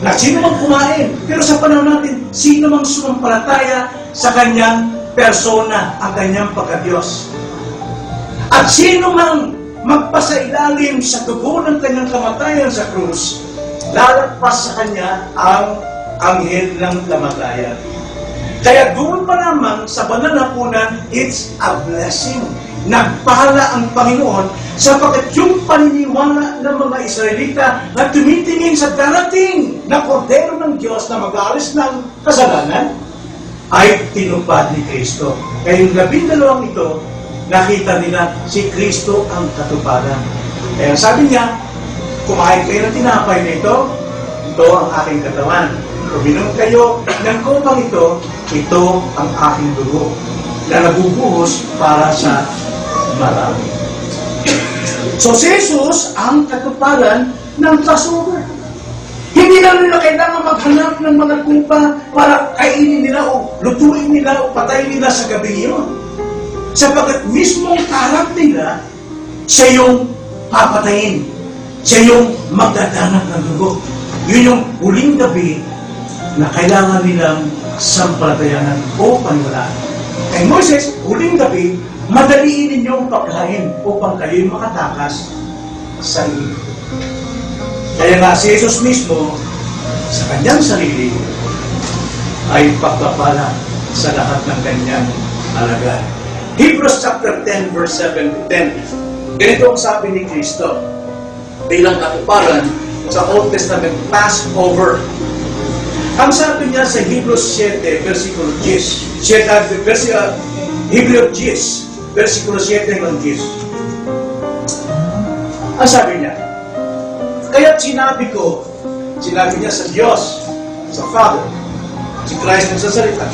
Na sino mang kumain. Pero sa panahon natin, sino mang sumampalataya sa kanyang persona, ang kanyang pagkadiyos. At sino mang magpasailalim sa dugo ng kanyang kamatayan sa krus, lalagpas sa kanya ang anghel ng kamatayan. Kaya doon pa naman sa banal na hapunan, it's a blessing. Nagpala ang Panginoon sapagkat yung paniniwala ng mga Israelita na tumitingin sa darating na kordero ng Diyos na mag-aalis ng kasalanan ay tinupad ni Kristo. Kaya yung 12 ito, nakita nila si Kristo ang katuparan. Kaya sabi niya, kumain kayo ng tinapay na ito ang aking katawan. Uminom kayo ng kupang ito ang aking dugo na nabubuhos para sa marami. So si Jesus ang katuparan ng Passover. Hindi lang nila kailangan maghanap ng mga kupa para kainin nila o lutuin nila o patayin nila sa gabi yun. Sapagkat mismong kaharap nila, siya yung papatayin. Siya yung magdadangat ng dugo. Yun yung huling gabi na kailangan nilang sampalatayanan o paniwalaan. Kay Moises, huling gabi, madaliin ninyong pagkain upang kayo'y makatakas sa iyo. Kaya nga si Jesus mismo, sa kanyang sarili, ay pagpapala sa lahat ng kanyang alagad. Hebrews chapter 10, verse 7 to 10. Ganito ang sabi ni Kristo bilang katuparan sa Old Testament Passover. Ang sabi niya sa Hebrews 7, versikulo 10, Hebrews 10, versikulo 7 hanggang 10. Ang sabi niya, kaya't sinabi niya sa Diyos, sa Father, si Christ nagsasalita,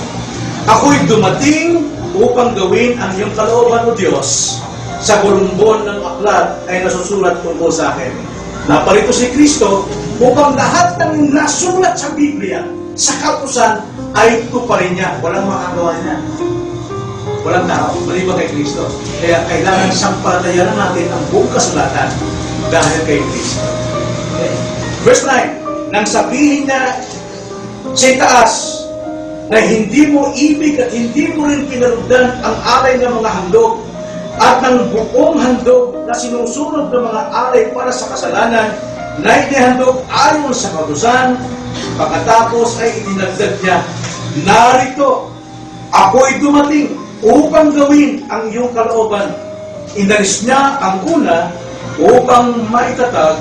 ako'y dumating upang gawin ang iyong kalooban o Diyos sa bulumbon ng aklat ay nasusulat tungkol sa akin. Naparito si Kristo upang lahat ng nasulat sa Biblia sa kautusan ay tuparin niya. Walang makagawa niya. Walang tao, maliban kay Kristo. Kaya kailangan sampalatayanan natin ang buong kasulatan dahil kay Kristo. Okay. Verse 9, nang sabihin na sa itaas na hindi mo ibig at hindi mo rin pinalugdan ang alay ng mga handog at ng buong handog na sinusunod ng mga alay para sa kasalanan na inihandog ayon sa kautusan, pagkatapos ay itinagdag niya, narito, ako'y dumating upang gawin ang iyong kalooban. Inalis niya ang una upang maitatag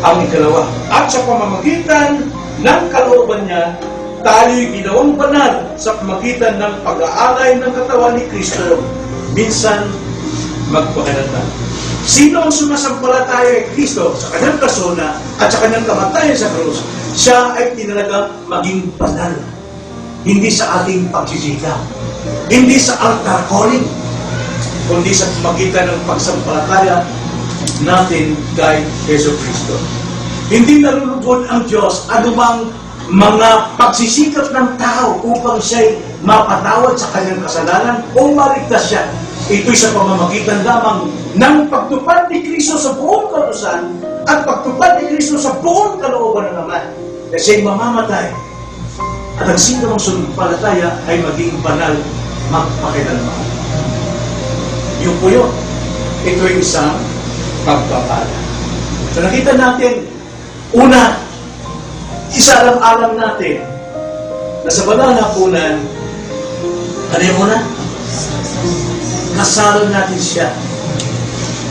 ang ikalawa. At sa pamamagitan ng kalooban niya, tayo'y ginawang banal sa pamamagitan ng pag-aalay ng katawan ni Kristo, minsan magpakailanman. Sino ang sumasampalataya kay Kristo sa kanyang persona at sa kanyang kamatayan sa krus, siya ay tinalagang maging banal. Hindi sa ating pagsisika, hindi sa altar calling, kundi sa pamamagitan ng pagsampalataya natin kay Yesu Kristo. Hindi nalulugod ang Diyos anumang mga pagsisikap ng tao upang siya'y mapatawad sa kanyang kasalanan o maligtas siya. Ito'y sa pamamagitan lamang ng pagtupad ni Kristo sa buong kautusan at pagtupad ni Kristo sa buong kalooban ng Ama. Kasi siya'y mamamatay at ang sino mang sumampalataya ay maging banal magpakailanman. Yun po yun. Ito'y isang pagpapala. So nakita natin, una, isa-alam-alam natin na sa banal na hapunan, ano yung una? Kasal natin siya.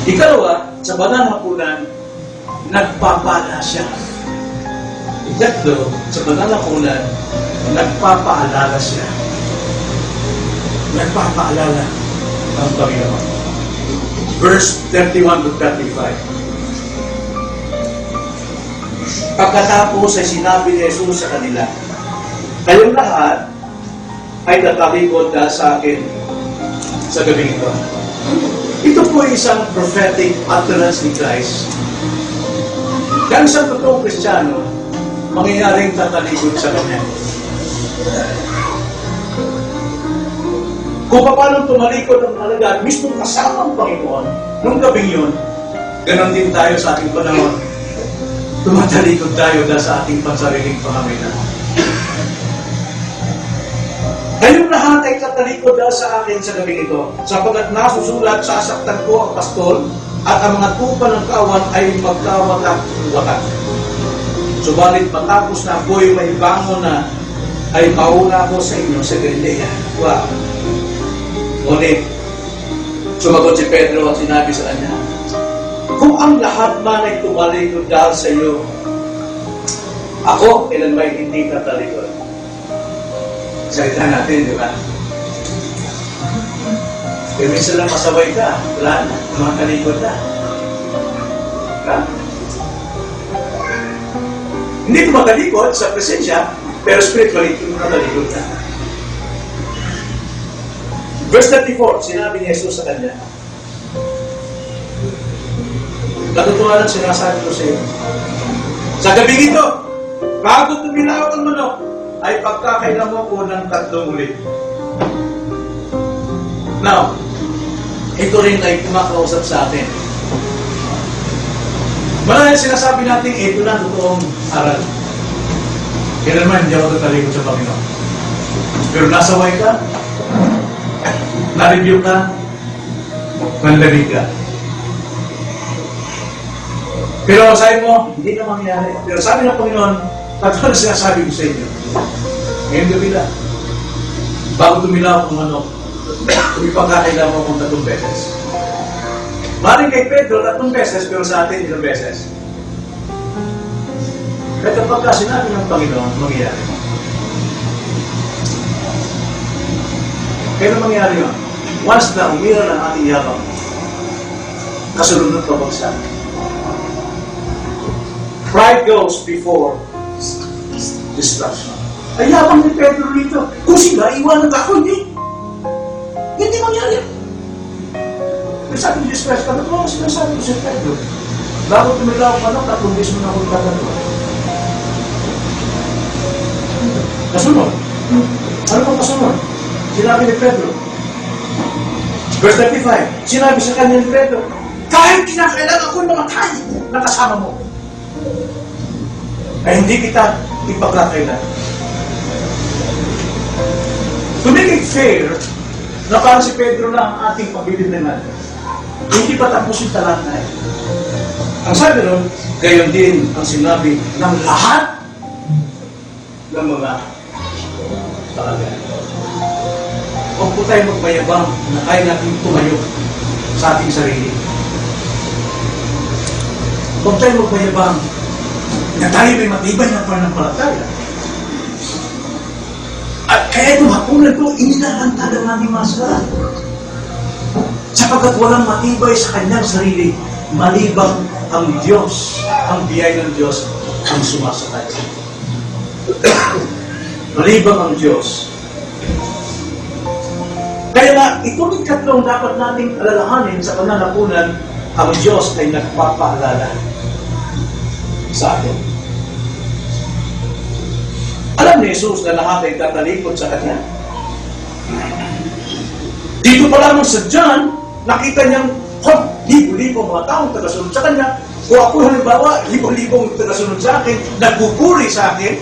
Ikalawa, sa banal na hapunan, nagpapala siya. Ikatlo, sa banal na hapunan, nagpapaalala siya. Nagpapaalala ang Panginoon. Verse 31 to 35. Pagkatapos ay sinabi ni Jesus sa kanila, kayong lahat ay tatalikod dahil sa akin sa gabi ito. Ito po ay isang prophetic utterance ni Christ. Dahil sa totoong Kristiyano, mangyayaring tatalikod sa Kanya. Kung paano tumalikod ang alagad, mismo kasama ang Panginoon, nung gabing yun, ganon din tayo sa ating panahon. Tumatalikod tayo dahil sa ating pansariling pangangailangan. Kayong lahat ay tatalikod dahil sa akin sa gabing ito, sapagkat nasusulat, sasaktan ko ang pastol at ang mga tupa ng kawan ay magkawatak-watak. Subalit matapos na ako'y may bangon na, ay mauna ako sa inyo sa Galilea. Wow! Ngunit, sumagot si Pedro at sinabi sa kanya, kung ang lahat man ay tumalikod dahil sa iyo, ako, kailan ba'y hindi tatalikod? Salita natin, di ba? Kaya minsan lang masaway ka, wala na, makalikod na. Ha? Hindi tumatalikod sa presensya, pero spiritually, tumatalikod na. Verse 34, sinabi ni Jesus sa kanya, katotohanan sinasabi ko sa iyo. Sa gabi ito, bago tumilaw ang manok, ay pagkakailan mo ko ng 3 ulit. Now, ito rin ay kumakausap sa atin. Marahil sinasabi natin, ito na totoong aral. Kaya naman, hindi ako tatalikod sa Panginoon. Pero nasaway ka, na-review ka, nanlamig ka. Pero sabi mo, hindi na mangyayari. Pero sabi ng Panginoon, tatlo na sinasabi ko sa inyo. Ngayon gabi na, bago tumilaw ang manok, ipagkakailan mo kung 3 beses. Maring kay Pedro 3 beses, pero sa atin ilang beses? Kaya kapag sinabi ng Panginoon, mangyayari. Kaya mangyayari yun? Once na umira ng ating yabang, kasunod ng pabagsak. Pride goes before destruction. Ay, yabang ni Pedro rito. Kung sila, iwanan ako, hindi mangyari. Pero sabi ni Jesus Christ, ano po ang sinasabi ko si Pedro? Bago tumilaw ka na, 3 beses mo na akong tatanong. Kasunod. Ano pong kasunod? Sinabi ni Pedro. Verse 35, sinabi sa kanya ni Pedro, kahit kinakailangan ako namatay na kasama mo, ay hindi kita ipagkakailan. To make it fair, na parang si Pedro na ang ating pagbibilangan, hindi pa tapos yung talata eh. Ang sabi nun, gayon din ang sinabi ng lahat ng mga talagay. Huwag po tayo magmayabang na kaya natin tumayo sa ating sarili. Huwag tayo magmayabang na tayo may matibay na pananampalataya. At kaya itong hapunan ko, inilalanta ng aming masara. Sapagkat walang matibay sa kanyang sarili, malibang ang Diyos, ang biyay ng Diyos, ang sumasakay. Malibang ang Diyos. Kaya nga, itong ikatlong dapat nating alalahanin sa pananapunan, ang Diyos ay nagpapaalala sa atin. Alam ni Jesus na lahat ay tatalikod sa Kanya. Dito pa lamang sa John, nakita niyang libo-libo mga taong tagasunod sa Kanya. O ako halimbawa, libo-libong tagasunod sa akin, nagpupuri sa akin,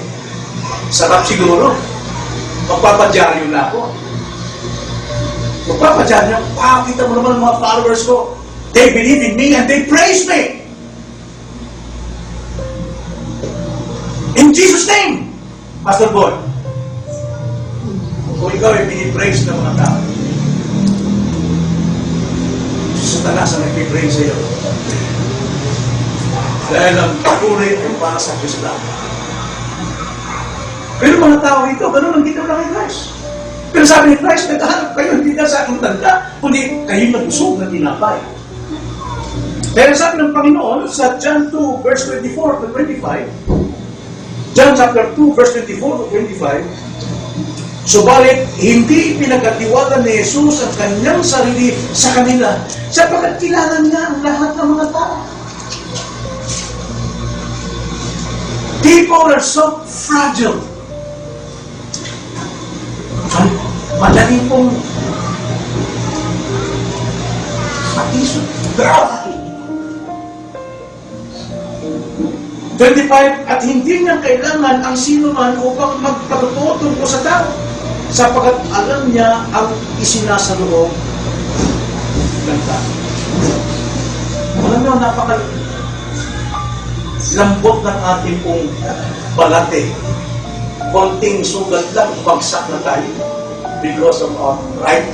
sarap siguro. Magpapadyaryo na ako. Magpapadyaryo, wow, kita mo naman mga followers ko. They believe in me and they praise me. In Jesus' name. Pastor Boy, kung ikaw ay pinipraise ng mga tao, Satanas ang nagpipraise sa iyo. Dahil ang papuri ay para sa Diyos lang. Pero mga tao rito, ganun ang ginawa kay Christ. Pero sabi ni Christ, naghahanap kayo, hindi na sa aking tanda, kundi kayo nagusog na tinapay. Pero sabi ng Panginoon, sa John 2, verse 24 to 25, John chapter 2, verse 24 to 25, subalit, hindi pinagkatiwala ni Jesus ang kanyang sarili sa kanila sapagkat kilala niya ang lahat ng mga tao. People are so fragile. Madali pong matisod. 25, at hindi niya kailangan ang sino man upang magpagtotoo tungkol sa tao, sapagkat alam niya ang isinasaloob ng tao. Alam niyo, lambot ng ating pong balate. Konting sugat lang, bagsak na tayo because of our pride.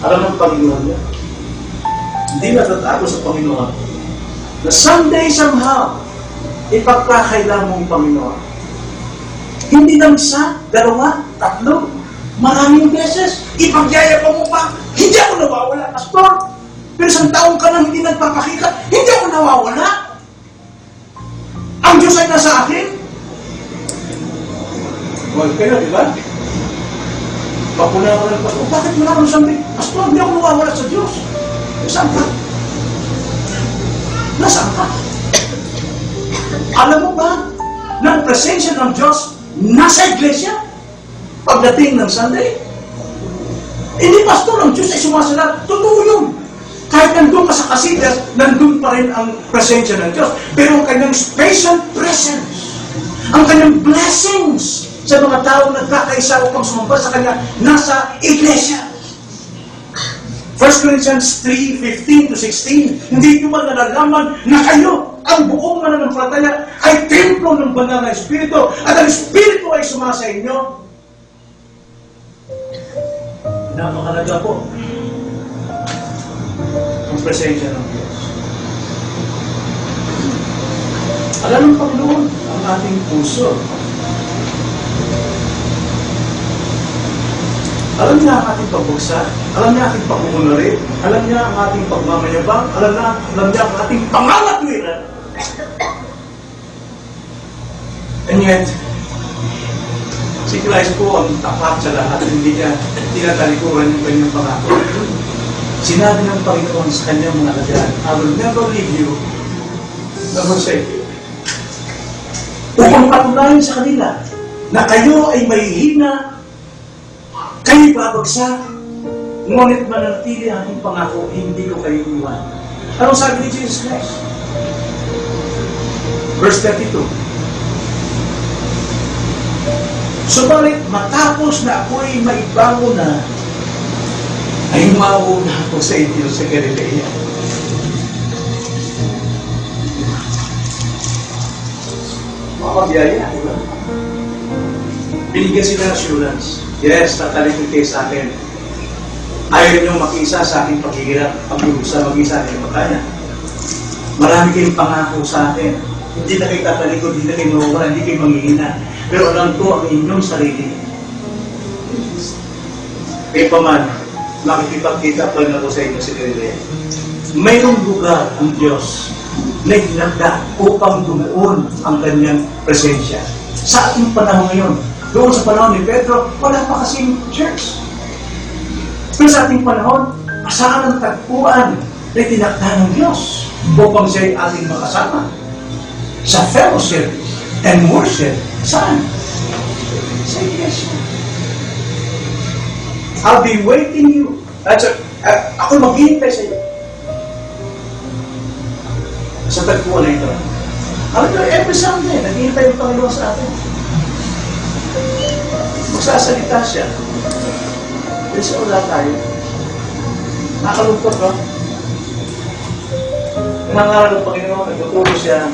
Alam ng Panginoon niya. Hindi natatago sa Panginoon na someday, somehow, ipagkakailan mong Panginoon. Hindi lang isa, 2, 3, maraming beses. Ipagyayabang mo pa, hindi ako nawawala, Pastor. Pero isang taong ka nang hindi nagpapakita, hindi ako nawawala. Ang Diyos ay nasa akin. Well, kayo, di ba? Papuna ko ng Pastor, bakit wala akong sabi? Pastor, hindi ako nawawala sa Diyos. Saan ka? Nasaan ka? Alam mo ba na ang presensya ng Diyos nasa iglesia pagdating ng Sunday? Hindi, Pastor, ang Diyos ay sumasalat. Totoo yun. Kahit nandun ka sa kasidas, nandun pa rin ang presensya ng Diyos. Pero ang kanyang special presence, ang kanyang blessings sa mga tao nagkakaisa upang sumamba sa kanya, nasa iglesia. 1 Corinthians 3:15 to 16, hindi nyo man nalalaman na kayo, ang buong mananampalataya, ay templo ng banal na Espiritu, at ang Espiritu ay sumasa inyo. napakalaga po ang presensya ng Diyos. Alam ng Panginoon ang ating puso. Alam niya ang ating pagbagsak, alam niya ang ating pagmumulari, alam niya ang ating pagmamayabang, alam niya ang ating pangangatwiran. And yet, si Christ po ang tapat sa lahat, hindi niya tinatalikuran yung kanyang pangako. Sinabi ng Panginoon sa kanyang mga kagyan, I will never leave you, never forsake you. Upang patunayan sa kanila na kayo ay mahihina, kayo babagsak, ngunit manatili ang aking pangako, hindi ko kayo iwan. Anong sabi ni Jesus Christ? Verse 32. Subalit matapos na ako'y maibango na, ay mauna ako sa inyo sa Galilea. Makabiyaya, di ba? Binigyan sila ng assurance. Yes, tatalikod kayo sa akin. Ayaw nyo makisa sa aking paghihirap, pag-iusa, mag-isa kayo magkaya. Marami kayong pangako sa akin. Hindi na kayo tatalikod, hindi na kayo mawawala, hindi kayo manghihina. Pero alam ko ang inyong sarili. Kaya pa man, makikipagkita pa na ako sa inyo sa Galilea. Mayroong lugar ang Diyos na inagda upang dumuon ang kanyang presensya. Sa ating panahon ngayon, doon sa panahon ni Pedro, wala pa kasing church. Pero sa ating panahon, saan ang tagpuan na tinakda ng Diyos upang siya'y ating makasama? Sa fellowship and worship. Saan? Sa iglesia. I'll be waiting you. Ako maghihintay sa iyo. Sa tagpuan na ito. Alam nyo, every Sunday, naghihintay yung Panginoon sa atin. Magsasalita siya. Kasi wala tayo. Nakalungkot, no? Nangaral ng Panginoon, nagtuturo siya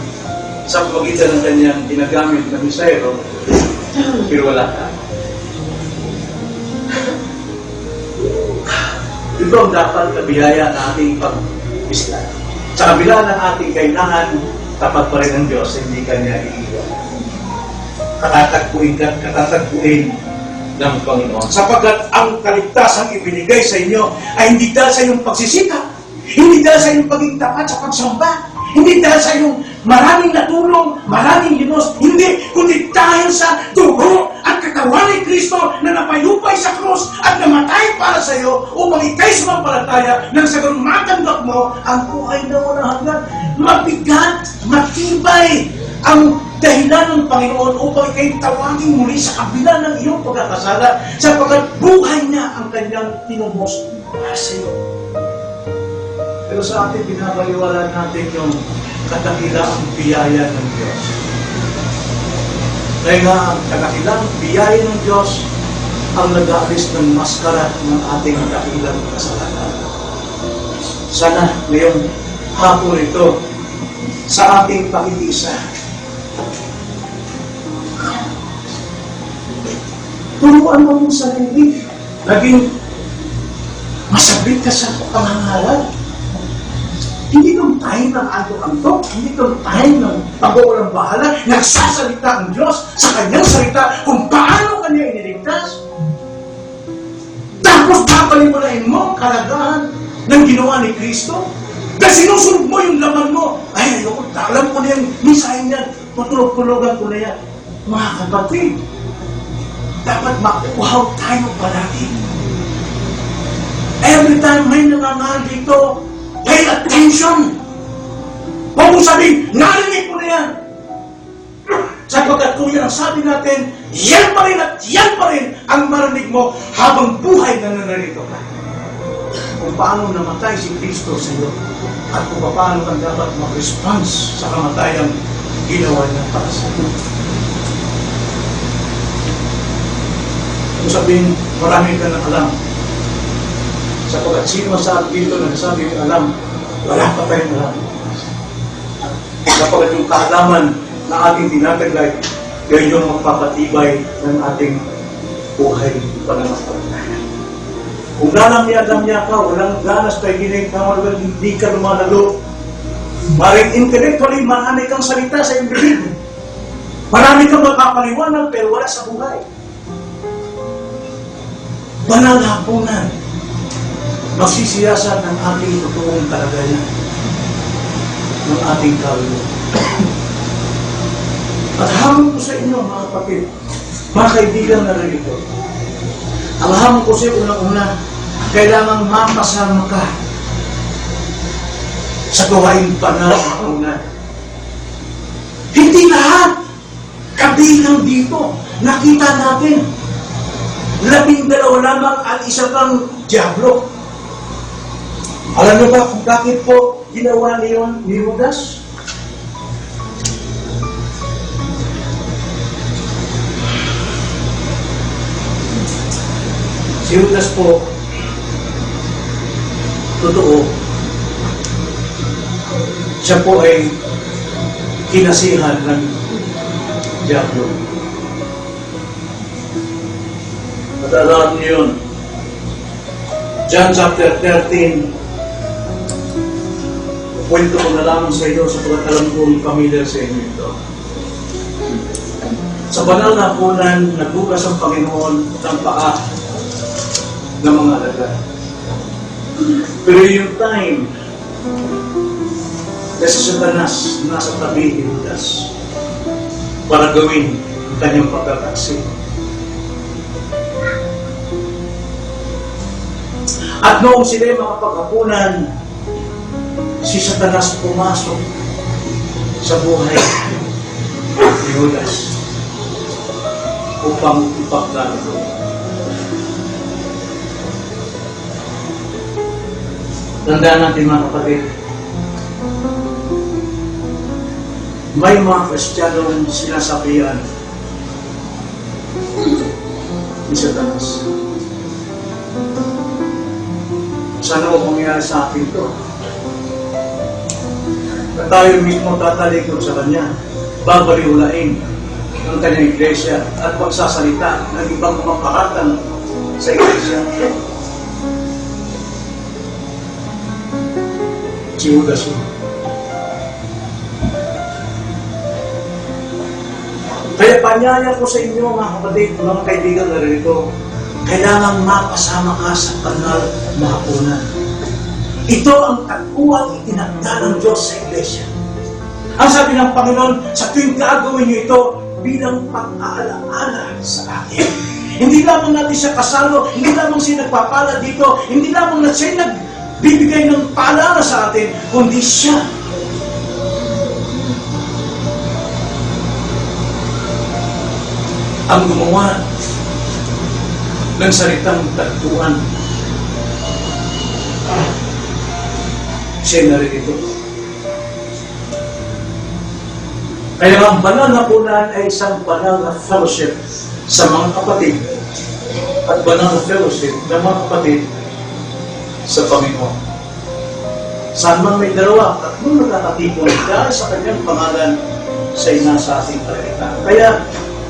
sa pamagitan ng kanyang ginagamit na misayro, pero wala tayo. Ito ang dapat na biyaya na ating pag-isla. Sa kabila ng ating kailangan, tapat pa rin ng Diyos, hindi Kanya iiwan. Katatagpuin ng Panginoon. Sapagkat ang kaligtasang ibinigay sa inyo ay hindi dahil sa iyong pagsisikap, hindi dahil sa iyong paging tapat sa pagsamba, hindi dahil sa iyong maraming natulong, maraming linos, hindi, kundi dahil sa dugo at katawan ni Kristo na napayupay sa krus at namatay para sa iyo upang ikay sumampalataya nang sa ganun matanggap mo ang buhay na walang hanggan. Mabigat, matibay ang dahilan ng Panginoon upang ikay tawagin muli sa kabila ng iyong pagkakasala sapagkat buhay niya ang kanyang tinubos para sa iyo. Pero sa atin, binabaliwala natin yung katakilang biyaya ng Diyos. Dahil nga, ang katakilang biyaya ng Diyos ang nag-aalis ng maskara ng ating katakilang kasalanan. Sana ngayong hapon ito, sa ating pakikisa, turuan mo mong sarili, naging masabit ka sa pangangaral. Hindi itong tayo ng antok-antok, hindi itong tayo ng pag-uulang bahala. Nagsasalita ang Diyos sa kanyang salita kung paano kanya iniligtas. Tapos babaliwalain mo ang kalagahan ng ginawa ni Kristo. Dahil sinusunod mo yung laman mo. Ay, ayoko, alam ko na yung misahin niyan. Matulog-tulogan ko na yan. Mga kapatid, dapat makuhaw tayo palagi. Every time may nangangal dito, pay attention! Huwag mong sabihin, narinig mo na yan! Sapagkat kung yan ang sabi natin, yan pa rin at yan pa rin ang marinig mo habang buhay na nanarito ka. Kung paano namatay si Kristo sa iyo at kung paano ka dapat mag-response sa kamatayang ginawa niya para sa iyo. Kung sabihin, marami ka na alam. Sapagkat sino sa dito nagsasabi yung alam, wala pa tayong alam. Sapagkat yung kaalaman na ating tinataglay, yun yung magpapatibay ng ating buhay pananampalataya. Kung lalamya-lamya ka, walang ganas pa gining ka, hindi ka lumalalo. Maring intellectually, marami kang salita sa iyong bibig. Marami kang makapaliwanag, pero wala sa buhay. Banal na hapunan, magsisiyasan ng ating totoong kalagayan, ng ating kaluluwa. At hamon ko sa inyo, mga kapatid, mga kaibigan na rin ito, ang hamon ko sa unang-una, kailangan mapasama ka sa gawain banal na hapunan. Hindi lahat kabilang dito. Nakita natin, 12 lamang at isa pang Diablo. Alam niyo ba kung bakit po ginawa niyon ni Judas? Si Judas po, totoo, siya po ay kinasihan ng Diablo. Matandaan niyo yun. John chapter 13, kwento ko na lamang sa inyo sapagkat alam kong familiar sa inyo ito. Sa banal na hapunan, nagbukas ang Panginoon ng paa ng mga alagad. Pero yung time na si Satanas nasa tabi ni Judas para gawin ang kanyang pagkakaksi. At noong sila mga paghapunan, si Satanas pumasok sa buhay ni Judas upang ipagkalaro. Tandaan natin mga kapatid, may mga Kristiyanong sinasabihan ni Satanas. Sana mo mangyari sa akin ito? Na tayo mismo tatalikod sa Kanya, babaliwalain ang Kanyang iglesia at magsasalita ng ibang mga paratang sa iglesia. Si Judas. Kaya panyaya ko sa inyo mga kapatid, mga kaibigan na rin ito, kailangan mapasama ka sa banal na hapunan. Ito ang tagpuan itinagda ng Diyos sa iglesia. Ang sabi ng Panginoon, sa tuwing gagawin niyo ito bilang pag-aalaala sa akin. Hindi lamang natin siya kasalo, hindi lamang siya nagpapala dito, hindi lamang na siya nagbibigay ng paalala sa atin, kundi siya ang gumawa ng salitang tagpuan. Siya na rin ito. Kaya ang banal na hapunan ay isang banal na fellowship sa mga kapatid at banal na fellowship ng mga kapatid sa Panginoon. Saan man may dalawa, tatlong nagkakatipon dahil sa kanyang pangalan sa inasa ating kalagitnaan. Kaya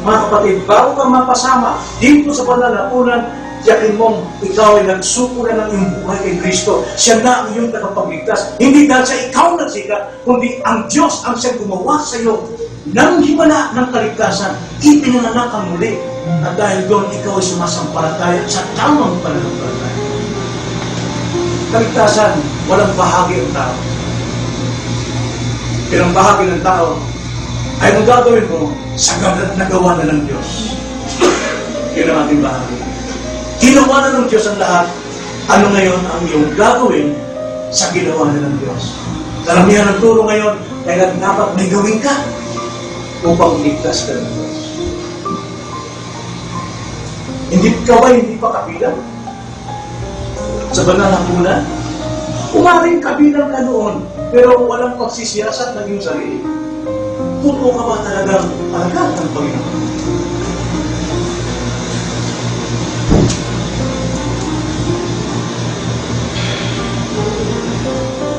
mga kapatid, bago ka mapasama dito sa banal na hapunan, tiyakin mong ikaw ay nagsuko na ng iyong buhay kay Kristo. Siya na ang iyong tagapagligtas. Hindi dahil sa ikaw nagsika, kundi ang Diyos ang siyang gumawa sa iyo ng himala ng kaligtasan. Ipinanganak ang muli. At dahil doon, ikaw ay sumasampalataya sa tamang pananampalataya. Kaligtasan, walang bahagi ang tao. Pero ang bahagi ng tao ay ang gagawin mo sa nagawa na ng Diyos. Yun ang ating bahagi. Ginawa na ng Diyos ang lahat. Ano ngayon ang iyong gagawin sa ginawa na ng Diyos? Karamihan ng turo ngayon, kaya dapat may gawin ka upang ligtas ka ng Diyos. Hindi ka ba, hindi pa kabilang? Sa banal na hapunan, umaring kabilang ka noon, pero walang pagsisiyasat ng iyong sarili. Totoo ka ba talagang alagad ng Panginoon?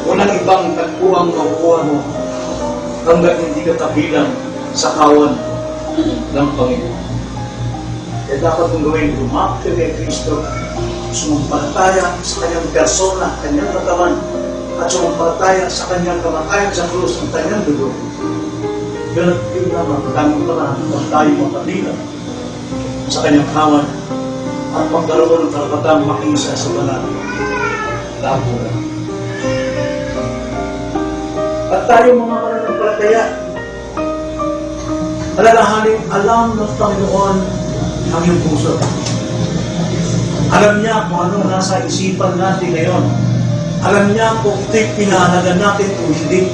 Walang ibang tagpuang makukuha mo hanggang hindi ka kabilang sa kawan ng Panginoon. Kaya dapat mong gawin, lumapit kay Kristo, sumampalataya sa kanyang persona, kanyang katawan, at sumampalataya sa kanyang kamatayan sa krus ng kanyang dugo. Ganun yun naman, tamang paraan kung tayo mapalila sa kanyang kawan at magkaroon ng karapatang makisa sa banal na apunan. At tayo mga mananampalataya, alalahanin, alam ng Panginoon ang iyong puso. Alam niya kung ano nasa isipan natin ngayon. Alam niya kung ito'y pinahalagan natin o hindi.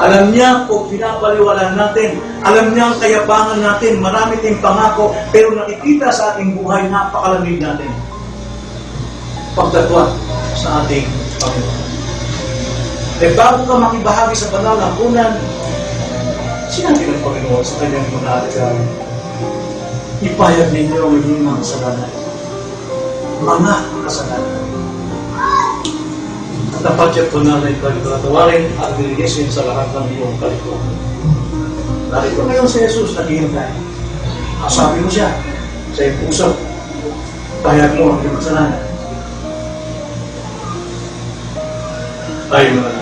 Alam niya kung pinapaliwalaan natin. Alam niya ang kayabangan natin. Marami tayong pangako, pero nakikita sa ating buhay, napakalamig natin. Pagdagwa sa ating Panginoon. Eh bago ka makibahagi sa banal na punan, sinabi ng Panginoon sa kanyang mga alagay, ipayag ninyo ang inyong mga kasalanan. Mga kasalanan. At dapat yung tunanay kalipatawarin at niligisin sa lahat ng iyong kalikuan. Narito ngayon si Jesus naghihintay. Kasabi mo siya sa iyong puso. Payag mo ang iyong kasalanan. Tayo mo na.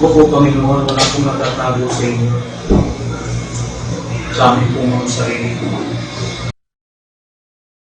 Opo, Panginoon, wala pong natatago sa inyo, sa aming pong mga sarili.